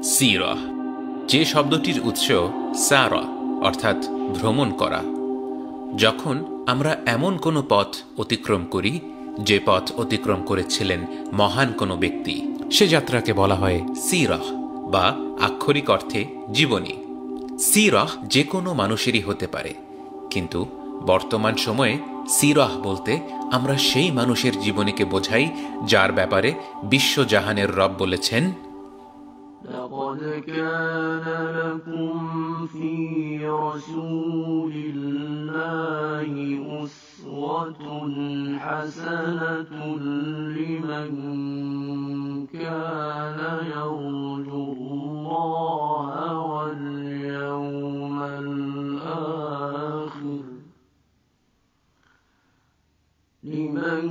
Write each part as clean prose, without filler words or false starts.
সিরাহ, যে শব্দটির উৎস সারা অর্থাৎ ভ্রমণ করা। যখন আমরা এমন কোনো পথ অতিক্রম করি যে পথ অতিক্রম করেছিলেন মহান কোনো ব্যক্তি, সে যাত্রাকে বলা হয় সিরাহ বা আক্ষরিক অর্থে জীবনী। সিরাহ যে কোনো মানুষেরই হতে পারে, কিন্তু বর্তমান সময়ে সিরাহ বলতে আমরা সেই মানুষের জীবনীকে বোঝাই যার ব্যাপারে বিশ্বজাহানের রব বলেছেন, لقد كان لكم في رسول الله أسوة حسنة لمن كان يرجو الله واليوم الآخر لمن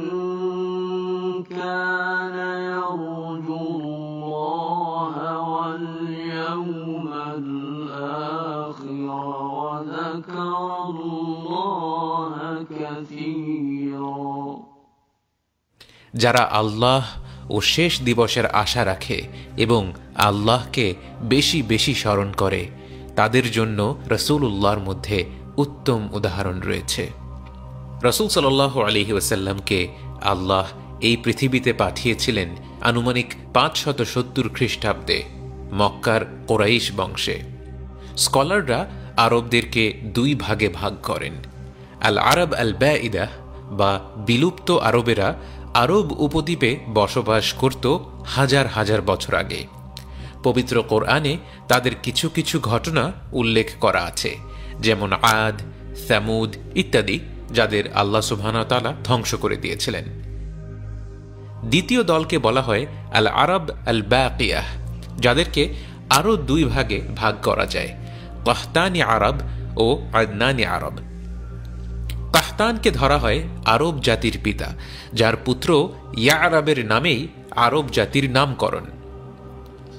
كان يرجو الله واليوم الآخر وذكر الله كثيرا। যারা আল্লাহ ও শেষ দিবসের আশা রাখে এবং আল্লাহকে বেশি বেশি স্মরণ করে, তাদের জন্য রাসূলুল্লাহর মধ্যে উত্তম উদাহরণ রয়েছে। রাসূল সাল্লাল্লাহু আলাইহি ওয়াসাল্লামকে আল্লাহ এই পৃথিবীতে পাঠিয়েছিলেন আনুমানিক 570 খ্রিস্টাব্দে মক্কার কোরাইশ বংশে। স্কলাররা আরবদেরকে দুই ভাগে ভাগ করেন। আল আরব আল বাঈদা বা বিলুপ্ত আরবেরা আরব উপদ্বীপে বসবাস করত হাজার হাজার বছর আগে। পবিত্র কোরআনে তাদের কিছু কিছু ঘটনা উল্লেখ করা আছে, যেমন আদ, সামুদ ইত্যাদি, যাদের আল্লাহ সুবহানাহু ওয়া তাআলা ধ্বংস করে দিয়েছিলেন। দ্বিতীয় দলকে বলা হয় আল আরব আল বাকিয়াহ, যাদেরকে আরও দুই ভাগে ভাগ করা যায়, কাহতানি আরব ও আদনানি আরব। কাহতানকে ধরা হয় আরব জাতির পিতা, যার পুত্র ইয়ারাবের নামেই আরব জাতির নামকরণ।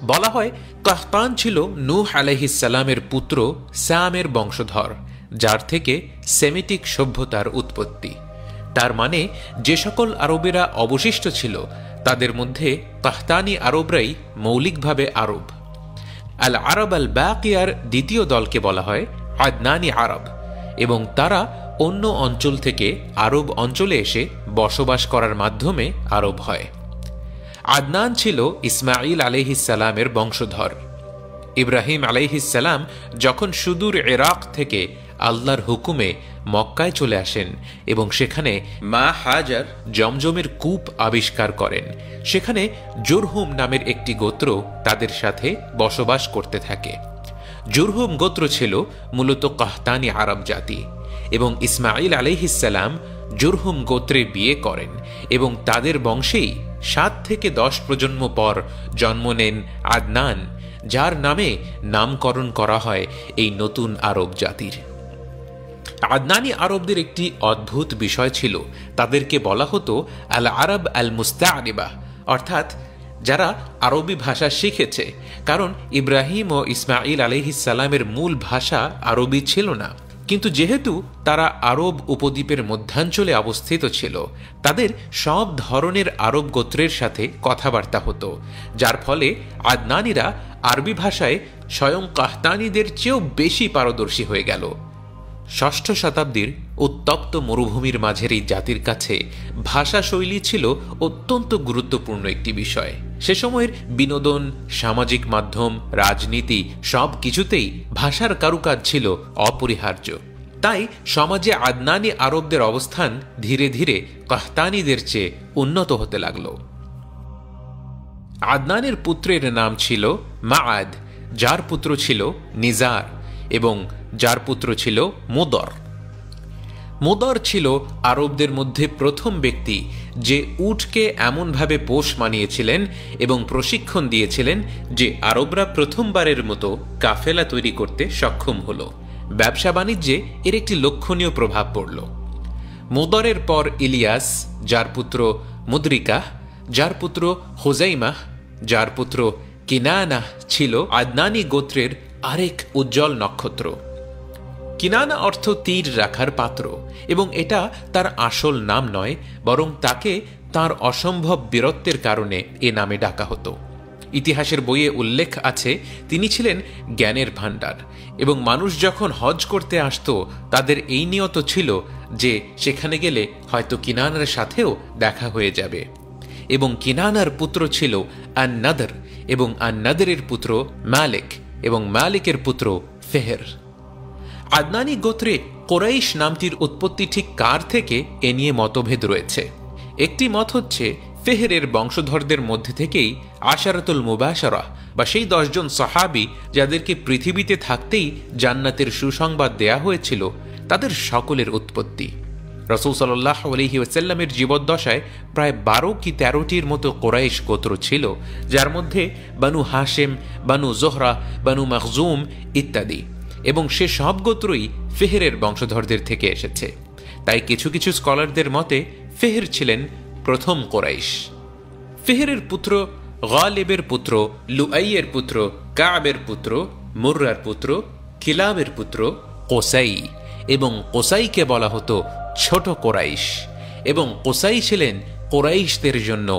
বলা হয় কাহতান ছিল নূহ আলাইহিস সালামের পুত্র সামের বংশধর, যার থেকে সেমিটিক সভ্যতার উৎপত্তি। তার মানে যে সকল আরবেরা অবশিষ্ট ছিল তাদের মধ্যে কাহতানি আরবরাই মৌলিকভাবে আরব। আল আরব আল বাকিয়ার দ্বিতীয় দলকে বলা হয় আদনানি আরব, এবং তারা অন্য অঞ্চল থেকে আরব অঞ্চলে এসে বসবাস করার মাধ্যমে আরব হয়। আদনান ছিল ইসমাঈল আলাইহিস সালামের বংশধর। ইব্রাহিম আলাইহিস সালাম যখন সুদূর ইরাক থেকে আল্লাহর হুকুমে মক্কায় চলে আসেন এবং সেখানে মা হাজার জমজমের কূপ আবিষ্কার করেন, সেখানে জুরহুম নামের একটি গোত্র তাদের সাথে বসবাস করতে থাকে। জুরহুম গোত্র ছিল মূলত কাহতানি আরব জাতি, এবং ইসমাঈল আলাইহিস সালাম জুরহুম গোত্রে বিয়ে করেন এবং তাদের বংশেই 7 থেকে 10 প্রজন্ম পর জন্ম নেন আদনান, যার নামে নামকরণ করা হয় এই নতুন আরব জাতির। আদনানি আরবদের একটি অদ্ভুত বিষয় ছিল, তাদেরকে বলা হতো আল আরব আল মুস্তাআরিবা, অর্থাৎ যারা আরবি ভাষা শিখেছে, কারণ ইব্রাহিম ও ইসমাঈল আলাইহিস সালামের মূল ভাষা আরবি ছিল না। কিন্তু যেহেতু তারা আরব উপদ্বীপের মধ্যাঞ্চলে অবস্থিত ছিল, তাদের সব ধরনের আরব গোত্রের সাথে কথাবার্তা হতো, যার ফলে আদনানিরা আরবি ভাষায় স্বয়ং কাহতানিদের চেয়েও বেশি পারদর্শী হয়ে গেল। 6ষ্ঠ শতাব্দীর উত্তপ্ত মরুভূমির মাঝের এই জাতির কাছে ভাষা শৈলী ছিল অত্যন্ত গুরুত্বপূর্ণ একটি বিষয়। সে সময়ের বিনোদন, সামাজিক মাধ্যম, রাজনীতি সব কিছুতেই ভাষার কারুকাজ ছিল অপরিহার্য। তাই সমাজে আদনানি আরবদের অবস্থান ধীরে ধীরে কাহতানিদের চেয়ে উন্নত হতে লাগল। আদনানের পুত্রের নাম ছিল মাআদ, যার পুত্র ছিল নিজার, এবং যার পুত্র ছিল মুদর। মুদর ছিল আরবদের মধ্যে প্রথম ব্যক্তি যে উটকে এমনভাবে পোষ মানিয়েছিলেন এবং প্রশিক্ষণ দিয়েছিলেন যে আরবরা প্রথমবারের মতো কাফেলা তৈরি করতে সক্ষম হল। ব্যবসা বাণিজ্যে এর একটি লক্ষণীয় প্রভাব পড়ল। মুদরের পর ইলিয়াস, যার পুত্র মুদরিকাহ, যার পুত্র হুজাইমাহ, যার পুত্র কিনানাহ ছিল আদনানি গোত্রের আরেক উজ্জ্বল নক্ষত্র। কিনানা অর্থ তীর রাখার পাত্র, এবং এটা তার আসল নাম নয়, বরং তাকে তার অসম্ভব বীরত্বের কারণে এ নামে ডাকা হতো। ইতিহাসের বইয়ে উল্লেখ আছে তিনি ছিলেন জ্ঞানের ভাণ্ডার, এবং মানুষ যখন হজ করতে আসতো তাদের এই নিয়ত ছিল যে সেখানে গেলে হয়তো কিনানার সাথেও দেখা হয়ে যাবে। এবং কিনানার পুত্র ছিল আন-নাদর, এবং আন-নাদরের পুত্র মালিক, এবং মালিকের পুত্র ফেহের। আদনানি গোত্রে কোরাইশ নামটির উৎপত্তি ঠিক কার থেকে এ নিয়ে মতভেদ রয়েছে। একটি মত হচ্ছে ফেহেরের বংশধরদের মধ্যে থেকেই আশারাতুল মুবাশারা বা সেই 10 জন সাহাবী যাদেরকে পৃথিবীতে থাকতেই জান্নাতের সুসংবাদ দেয়া হয়েছিল তাদের সকলের উৎপত্তি। রাসূল সাল্লাল্লাহু আলাইহি ওয়াসাল্লামের জীবদ্দশায় প্রায় 12 কি 13টির মতো কোরাইশ গোত্র ছিল, যার মধ্যে বানু হাশেম, বানু জোহরা, বানু মখজুম ইত্যাদি, এবং সে সব গোত্রই ফেহেরের বংশধরদের থেকে এসেছে। তাই কিছু কিছু স্কলারদের মতে ফেহের ছিলেন প্রথম কোরাইশ। ফেহেরের পুত্র গালিবের পুত্র, লুআইয়ের পুত্র, কাবের পুত্র, মুররার পুত্র, কিলাবের পুত্র কোসাই, এবং কোসাইকে বলা হতো ছোট কোরাইশ, এবং কোসাই ছিলেন কোরাইশদের জন্য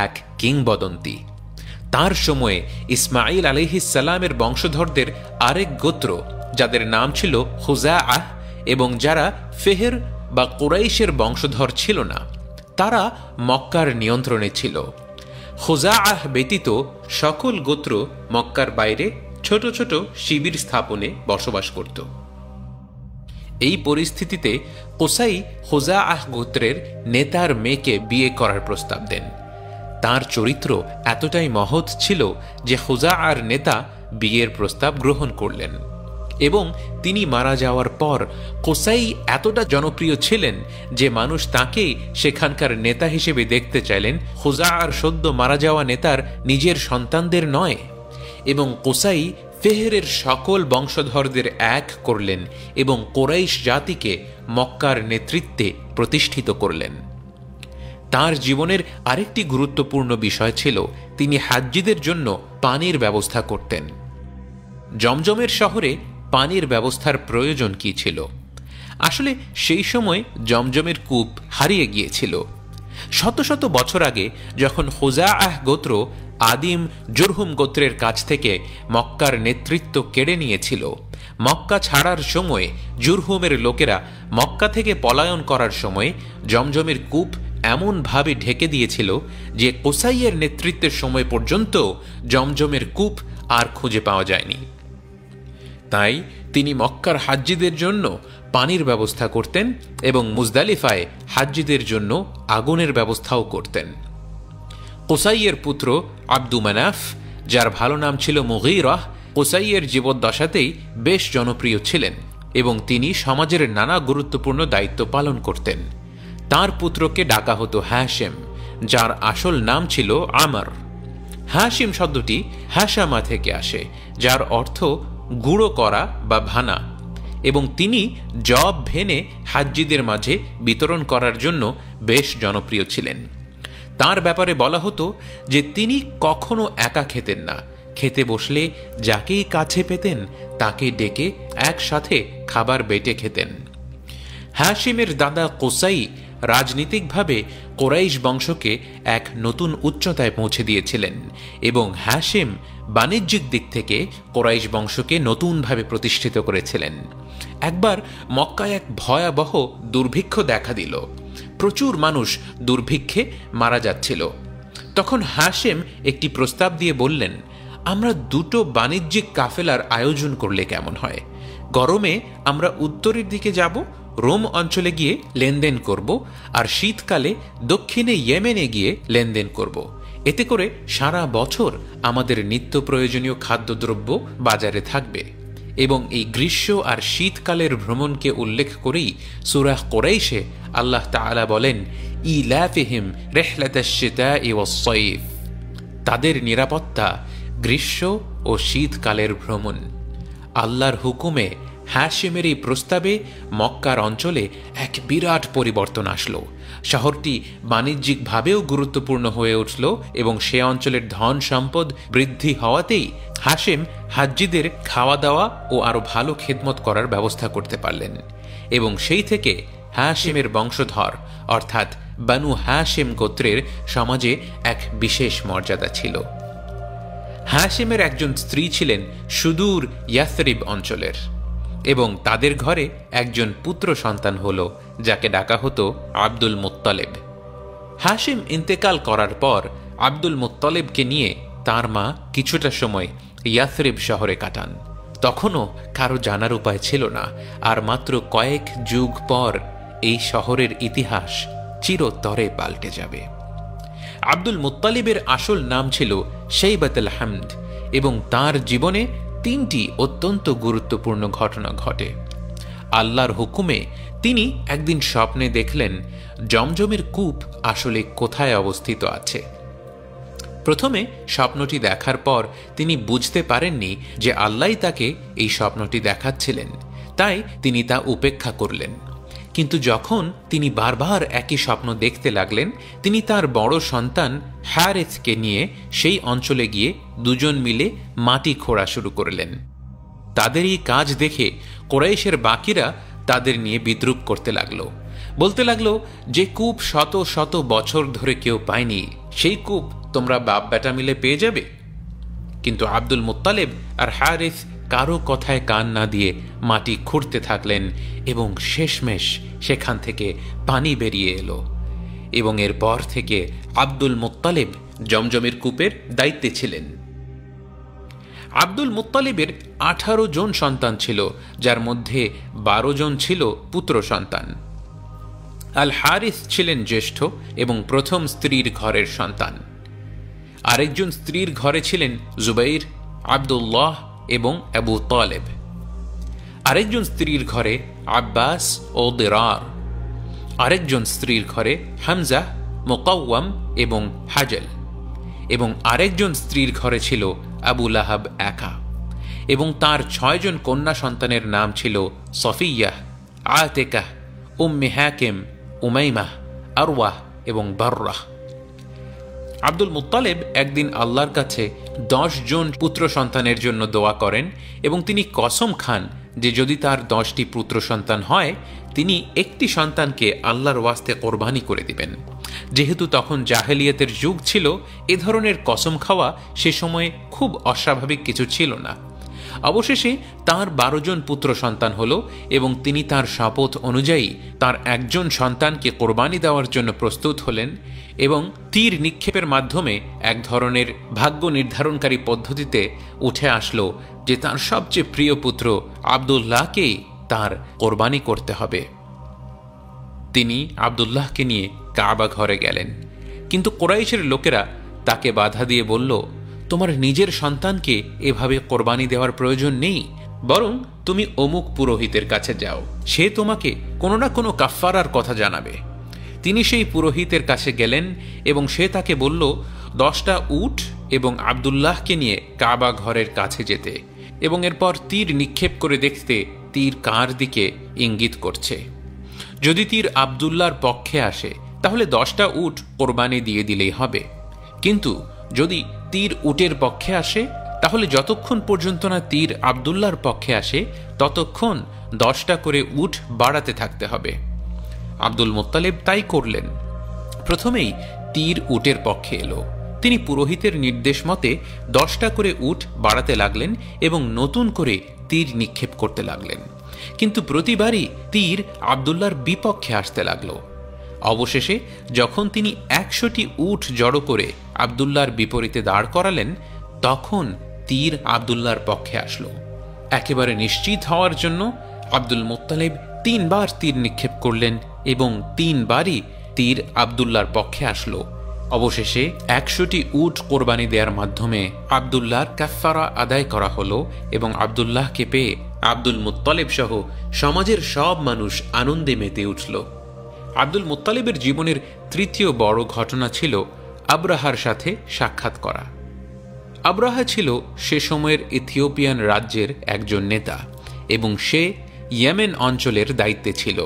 এক কিংবদন্তি। তার সময়ে ইসমাইল আলাইহিস সালামের বংশধরদের আরেক গোত্র যাদের নাম ছিল খুজাআহ, এবং যারা ফেহের বা কোরাইশের বংশধর ছিল না, তারা মক্কার নিয়ন্ত্রণে ছিল। খুজাআহ ব্যতীত সকল গোত্র মক্কার বাইরে ছোট ছোট শিবির স্থাপনে বসবাস করত। এই পরিস্থিতিতে কোসাই খুজাআহ গোত্রের নেতার মেয়েকে বিয়ে করার প্রস্তাব দেন। তার চরিত্র এতটাই মহৎ ছিল যে খুজাআর নেতা বিয়ের প্রস্তাব গ্রহণ করলেন, এবং তিনি মারা যাওয়ার পর কোসাই এতটা জনপ্রিয় ছিলেন যে মানুষ তাকেই সেখানকার নেতা হিসেবে দেখতে চাইলেন, খুজাআর সদ্য মারা যাওয়া নেতার নিজের সন্তানদের নয়। এবং কোসাই ফেহেরের সকল বংশধরদের এক করলেন এবং কোরাইশ জাতিকে মক্কার নেতৃত্বে প্রতিষ্ঠিত করলেন। তার জীবনের আরেকটি গুরুত্বপূর্ণ বিষয় ছিল তিনি হাজ্জিদের জন্য পানির ব্যবস্থা করতেন। জমজমের শহরে পানির ব্যবস্থার প্রয়োজন কি ছিল? আসলে সেই সময় জমজমের কূপ হারিয়ে গিয়েছিল। শত শত বছর আগে যখন খুজাআহ গোত্র আদিম জুরহুম গোত্রের কাছ থেকে মক্কার নেতৃত্ব কেড়ে নিয়েছিল, মক্কা ছাড়ার সময় জুরহুমের লোকেরা মক্কা থেকে পলায়ন করার সময় জমজমের কূপ এমনভাবে ঢেকে দিয়েছিল যে কোসাইয়ের নেতৃত্বের সময় পর্যন্ত জমজমের কূপ আর খুঁজে পাওয়া যায়নি। তাই তিনি মক্কার হাজ্জিদের জন্য পানির ব্যবস্থা করতেন এবং মুজদালিফায় হাজ্জিদের জন্য আগুনের ব্যবস্থাও করতেন। কোসাইয়ের পুত্র আব্দু মানাফ, যার ভালো নাম ছিল মুগীরাহ, কোসাইয়ের জীবদ্দশাতেই বেশ জনপ্রিয় ছিলেন এবং তিনি সমাজের নানা গুরুত্বপূর্ণ দায়িত্ব পালন করতেন। তার পুত্রকে ডাকা হতো হাশেম, যার আসল নাম ছিল আমর। হাশিম শব্দটি হাসামা থেকে আসে, যার অর্থ গুঁড়ো করা বা ভানা, এবং তিনি জব ভেনে হাজ্জিদের মাঝে বিতরণ করার জন্য বেশ জনপ্রিয় ছিলেন। তার ব্যাপারে বলা হতো যে তিনি কখনো একা খেতেন না, খেতে বসলে যাকেই কাছে পেতেন তাকে ডেকে একসাথে খাবার বেটে খেতেন। হাশিমের দাদা কোসাই রাজনীতিকভাবে কোরাইশ বংশকে এক নতুন উচ্চতায় পৌঁছে দিয়েছিলেন এবং হাশিম বাণিজ্যিক দিক থেকে কোরাইশ বংশকে নতুনভাবে প্রতিষ্ঠিত করেছিলেন। একবার মক্কায় এক ভয়াবহ দুর্ভিক্ষ দেখা দিল। প্রচুর মানুষ দুর্ভিক্ষে মারা যাচ্ছিল। তখন হাশিম একটি প্রস্তাব দিয়ে বললেন, আমরা দুটো বাণিজ্যিক কাফেলার আয়োজন করলে কেমন হয়? গরমে আমরা উত্তরের দিকে যাব, রোম অঞ্চলে গিয়ে লেনদেন করব, আর শীতকালে দক্ষিণে ইয়েমেনে গিয়ে লেনদেন করব। এতে করে সারা বছর আমাদের নিত্য প্রয়োজনীয় খাদ্যদ্রব্য বাজারে থাকবে। এবং এই গ্রীষ্ম আর শীতকালের ভ্রমণকে উল্লেখ করেই সূরা কুরাইশে আল্লাহ তাআলা বলেন, ইলাফিহিম রিহলাতাশ শিতাই ওয়াস সাইফ, তাদের নিরাপত্তা গ্রীষ্ম ও শীতকালের ভ্রমণ। আল্লাহর হুকুমে হাশিমের এই প্রস্তাবে মক্কার অঞ্চলে এক বিরাট পরিবর্তন আসলো। শহরটি বাণিজ্যিকভাবেও গুরুত্বপূর্ণ হয়ে উঠল এবং সে অঞ্চলের ধন সম্পদ বৃদ্ধি হওয়াতেই হাশিম হাজ্জিদের খাওয়া দাওয়া ও আরো ভালো খেদমত করার ব্যবস্থা করতে পারলেন এবং সেই থেকে হাশিমের বংশধর অর্থাৎ বানু হাশিম গোত্রের সমাজে এক বিশেষ মর্যাদা ছিল। হাশিমের একজন স্ত্রী ছিলেন সুদূর ইয়াসরিব অঞ্চলের, এবং তাদের ঘরে একজন পুত্র সন্তান হল, যাকে ডাকা হতো আব্দুল মুত্তালিব। হাশিম ইন্তেকাল করার পর আব্দুল মুত্তালিবকে নিয়ে তার মা কিছুটা সময় ইয়াসরিব শহরে কাটান। তখনও কারো জানার উপায় ছিল না, আর মাত্র কয়েক যুগ পর এই শহরের ইতিহাস চিরতরে পাল্টে যাবে। আব্দুল মুত্তালিবের আসল নাম ছিল শাইবাতুল হামদ, এবং তার জীবনে 3টি অত্যন্ত গুরুত্বপূর্ণ ঘটনা ঘটে। আল্লাহর হুকুমে তিনি একদিন স্বপ্নে দেখলেন জমজমের কূপ আসলে কোথায় অবস্থিত আছে। প্রথমে স্বপ্নটি দেখার পর তিনি বুঝতে পারেননি যে আল্লাহই তাকে এই স্বপ্নটি দেখাচ্ছিলেন, তাই তিনি তা উপেক্ষা করলেন। কিন্তু যখন তিনি বারবার একই স্বপ্ন দেখতে লাগলেন, তিনি তার বড় সন্তান হারিসকে নিয়ে সেই অঞ্চলে গিয়ে দুজন মিলে মাটি খোঁড়া শুরু করলেন। তাদের এই কাজ দেখে কুরাইশের বাকিরা তাদের নিয়ে বিদ্রূপ করতে লাগলো, বলতে লাগলো যে কূপ শত শত বছর ধরে কেউ পায়নি, সেই কূপ তোমরা বাপ বেটা মিলে পেয়ে যাবে। কিন্তু আব্দুল মুত্তালিব আর হারিস কারো কথায় কান না দিয়ে মাটি খুঁড়তে থাকলেন, এবং শেষমেশ সেখান থেকে পানি বেরিয়ে এলো, এবং এরপর থেকে আব্দুল মুত্তালিব জমজমের কূপের দায়িত্বে ছিলেন। আব্দুল মুত্তালিবের 18 জন সন্তান ছিল, যার মধ্যে 12 জন ছিল পুত্র সন্তান। আল হারিস ছিলেন জ্যেষ্ঠ এবং প্রথম স্ত্রীর ঘরের সন্তান। আরেকজন স্ত্রীর ঘরে ছিলেন জুবাইর, আব্দুল্লাহ এবং আবু তালেব। আরেকজন স্ত্রীর ঘরে আব্বাস ও দিরার। আরেকজন স্ত্রীর ঘরে হামজা, মুকাওয়াম এবং হাজল। এবং আরেকজন স্ত্রীর ঘরে ছিল আবু লাহাব একা, এবং তার 6 জন কন্যা সন্তানের নাম ছিল সফিয়াহ, আতেকাহ, উম্মে হাকিম, উমাইমাহ, আরওয়াহ এবং বাররাহ। আব্দুল মুত্তালিব একদিন আল্লাহর কাছে 10 জন পুত্র সন্তানের জন্য দোয়া করেন, এবং তিনি কসম খান যে যদি তার 10টি পুত্র সন্তান হয়, তিনি একটি সন্তানকে আল্লাহর ওয়াস্তে কোরবানি করে দিবেন। যেহেতু তখন জাহেলিয়াতের যুগ ছিল, এ ধরনের কসম খাওয়া সে সময়ে খুব অস্বাভাবিক কিছু ছিল না। অবশেষে তার 12 জন পুত্র সন্তান হল, এবং তিনি তার শপথ অনুযায়ী তার একজন সন্তানকে কোরবানি দেওয়ার জন্য প্রস্তুত হলেন, এবং তীর নিক্ষেপের মাধ্যমে এক ধরনের ভাগ্য নির্ধারণকারী পদ্ধতিতে উঠে আসলো যে তার সবচেয়ে প্রিয় পুত্র আব্দুল্লাহকেই তার কোরবানি করতে হবে। তিনি আব্দুল্লাহকে নিয়ে কাবা ঘরে গেলেন, কিন্তু কুরাইশের লোকেরা তাকে বাধা দিয়ে বলল, তোমার নিজের সন্তানকে এভাবে কোরবানি দেওয়ার প্রয়োজন নেই, বরং তুমি অমুক পুরোহিতের কাছে যাও, সে তোমাকে কোনো না কোনো কাফফারার কথা জানাবে। তিনি সেই পুরোহিতের কাছে গেলেন, এবং সে তাকে বলল 10টা উট এবং আব্দুল্লাহকে নিয়ে কাবা ঘরের কাছে যেতে, এবং এরপর তীর নিক্ষেপ করে দেখতে তীর কার দিকে ইঙ্গিত করছে। যদি তীর আব্দুল্লাহর পক্ষে আসে তাহলে 10টা উট কোরবানি দিয়ে দিলেই হবে, কিন্তু যদি তীর উটের পক্ষে আসে তাহলে যতক্ষণ পর্যন্ত না তীর আব্দুল্লাহর পক্ষে আসে ততক্ষণ 10টা করে উট বাড়াতে থাকতে হবে। আব্দুল মুত্তালিব তাই করলেন। প্রথমেই তীর উটের পক্ষে এলো। তিনি পুরোহিতের নির্দেশ মতে 10টা করে উট বাড়াতে লাগলেন এবং নতুন করে তীর নিক্ষেপ করতে লাগলেন, কিন্তু প্রতিবারই তীর আব্দুল্লাহর বিপক্ষে আসতে লাগলো। অবশেষে যখন তিনি 100টি উট জড়ো করে আব্দুল্লাহর বিপরীতে দাঁড় করালেন, তখন তীর আব্দুল্লাহর পক্ষে আসলো। একেবারে নিশ্চিত হওয়ার জন্য আব্দুল মুত্তালিব 3 বার তীর নিক্ষেপ করলেন এবং 3 বারই তীর আব্দুল্লাহর পক্ষে আসলো। অবশেষে 100টি উট কোরবানি দেওয়ার মাধ্যমে আব্দুল্লাহর কাফফারা আদায় করা হলো, এবং আব্দুল্লাহকে পেয়ে আব্দুল মুত্তালিব সহ সমাজের সব মানুষ আনন্দে মেতে উঠল। আব্দুল মুত্তালিবের জীবনের তৃতীয় বড় ঘটনা ছিল আবরাহার সাথে সাক্ষাৎ করা। আবরাহা ছিল সে সময়ের ইথিওপিয়ান রাজ্যের একজন নেতা, এবং সে ইয়েমেন অঞ্চলের দায়িত্বে ছিল।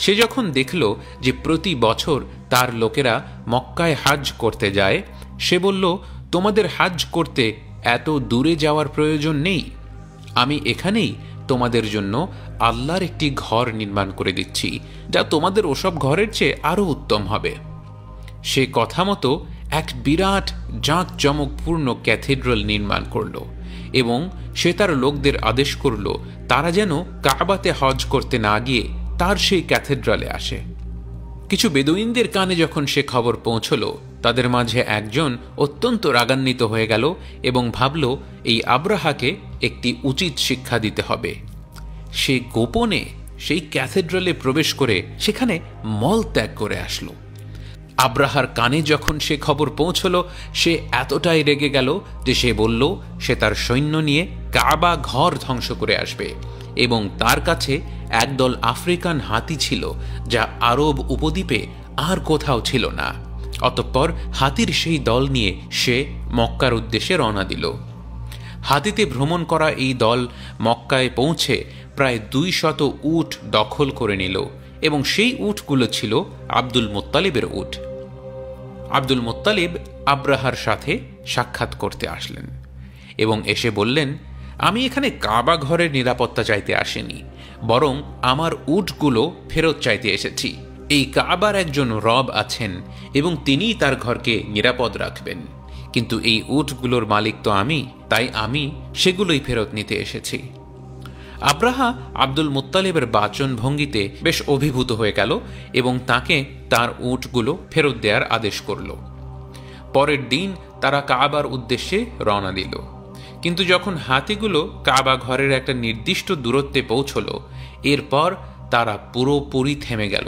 সে যখন দেখল যে প্রতি বছর তার লোকেরা মক্কায় হাজ করতে যায়, সে বলল, তোমাদের হাজ করতে এত দূরে যাওয়ার প্রয়োজন নেই, আমি এখানেই তোমাদের জন্য আল্লাহর একটি ঘর নির্মাণ করে দিচ্ছি, যা তোমাদের ওসব ঘরের চেয়ে আরও উত্তম হবে। সে কথা মতো এক বিরাট জাঁকজমকপূর্ণ ক্যাথেড্রাল নির্মাণ করল এবং সে তার লোকদের আদেশ করল তারা যেন কাবাতে হজ করতে না গিয়ে তার সেই ক্যাথেড্রালে আসে। কিছু বেদুইনদের কানে যখন সে খবর পৌঁছল, তাদের মাঝে একজন অত্যন্ত রাগান্বিত হয়ে গেল এবং ভাবল এই আব্রাহাকে একটি উচিত শিক্ষা দিতে হবে। সে গোপনে সেই ক্যাথেড্রালে প্রবেশ করে সেখানে মল ত্যাগ করে আসলো। আব্রাহার কানে যখন সে খবর পৌঁছল, সে এতটাই রেগে গেল যে সে বলল সে তার সৈন্য নিয়ে কাবা ঘর ধ্বংস করে আসবে এবং তার কাছে একদল আফ্রিকান হাতি ছিল যা আরব উপদ্বীপে আর কোথাও ছিল না। অতঃপর হাতির সেই দল নিয়ে সে মক্কার উদ্দেশ্যে রওনা দিল। হাতিতে ভ্রমণ করা এই দল মক্কায় পৌঁছে প্রায় 200 উট দখল করে নিল এবং সেই উটগুলো ছিল আব্দুল মুত্তালিবের উট। আব্দুল মুত্তালিব আব্রাহার সাথে সাক্ষাৎ করতে আসলেন এবং এসে বললেন, আমি এখানে কাবা ঘরের নিরাপত্তা চাইতে আসিনি, বরং আমার উটগুলো ফেরত চাইতে এসেছি। এই কাবার একজন রব আছেন এবং তিনিই তার ঘরকে নিরাপদ রাখবেন, কিন্তু এই উটগুলোর মালিক তো আমি, তাই আমি সেগুলোই ফেরত নিতে এসেছি। আব্রাহা আব্দুল মুত্তালিবের বাচন ভঙ্গিতে বেশ অভিভূত হয়ে গেল এবং তাকে তার উটগুলো ফেরত দেওয়ার আদেশ করল। পরের দিন তারা কাবার উদ্দেশ্যে রওনা দিল, কিন্তু যখন হাতিগুলো কাবা ঘরের একটা নির্দিষ্ট দূরত্বে পৌঁছল, এরপর তারা পুরোপুরি থেমে গেল।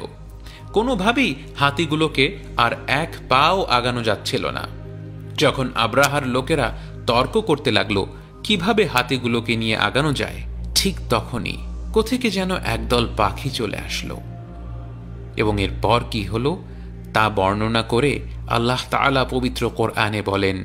কোনোভাবেই হাতিগুলোকে আর এক পাও আগানো যাচ্ছিল না। যখন আব্রাহার লোকেরা তর্ক করতে লাগলো কিভাবে হাতিগুলোকে নিয়ে আগানো যায়, ঠিক তখনই কোথেকে যেন একদল পাখি চলে আসলো এবং এরপর কি হলো তা বর্ণনা করে আল্লাহ তাআলা পবিত্র কোরআনে বলেন,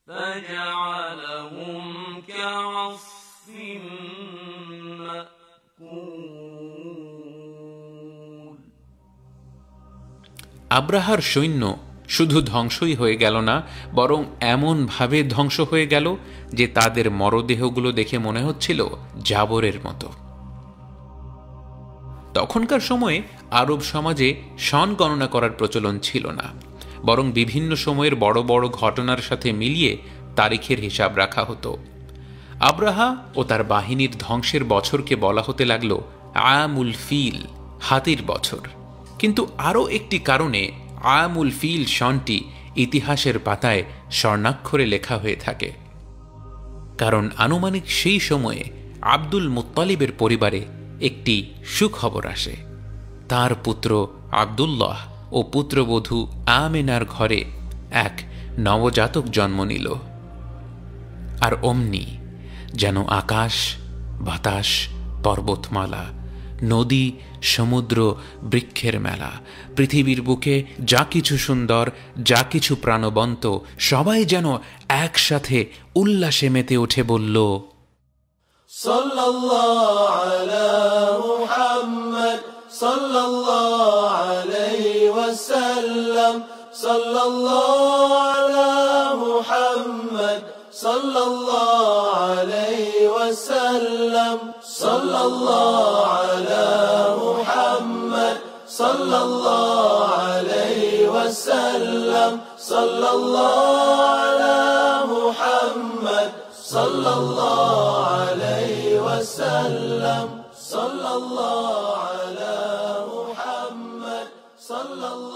فجعلهم كعصف مأكول। আব্রাহার সৈন্য শুধু ধ্বংসই হয়ে গেল না, বরং এমনভাবে ধ্বংস হয়ে গেল যে তাদের মরদেহগুলো দেখে মনে হচ্ছিল জাবরের মতো। তখনকার সময়ে আরব সমাজে সন গণনা করার প্রচলন ছিল না, বরং বিভিন্ন সময়ের বড় বড় ঘটনার সাথে মিলিয়ে তারিখের হিসাব রাখা হতো। আব্রাহা ও তার বাহিনীর ধ্বংসের বছরকে বলা হতে লাগলো আমুল ফিল, হাতির বছর। কিন্তু আরও একটি কারণে আমুল ফিল সনটি ইতিহাসের পাতায় স্বর্ণাক্ষরে লেখা হয়ে থাকে, কারণ আনুমানিক সেই সময়ে আব্দুল মুত্তালিবের পরিবারে একটি সুখবর আসে। তার পুত্র আব্দুল্লাহ ও পুত্রবধূ আমেনার ঘরে এক নবজাতক জন্ম নিল। আর অমনি যেন আকাশ, বাতাস, পর্বতমালা, নদী, সমুদ্র, বৃক্ষের মেলা, পৃথিবীর বুকে যা কিছু সুন্দর, যা কিছু প্রাণবন্ত, সবাই যেন একসাথে উল্লাসে মেতে উঠে বলল, সাল্লাল্লাহু আলা মুহাম্মদ সাল্লাল্লাহু আলাইহি ওয়াসাল্লাম, সাল্লাল্লাহু আলা মুহাম্মদ সাল্লাল্লাহু আলাইহি ওয়াসাল্লাম, সাল্লাল্লাহু আলা মুহাম্মদ সাল্লাল্লাহু আলাইহি ওয়াসাল্লাম, সাল্লাল্লাহু আলা মুহাম্মদ সাল্লাল্লাহু আলাইহি ওয়াসাল্লাম, সাল্লাল্লাহু আলা মুহাম্মদ সাল্লাল্লাহু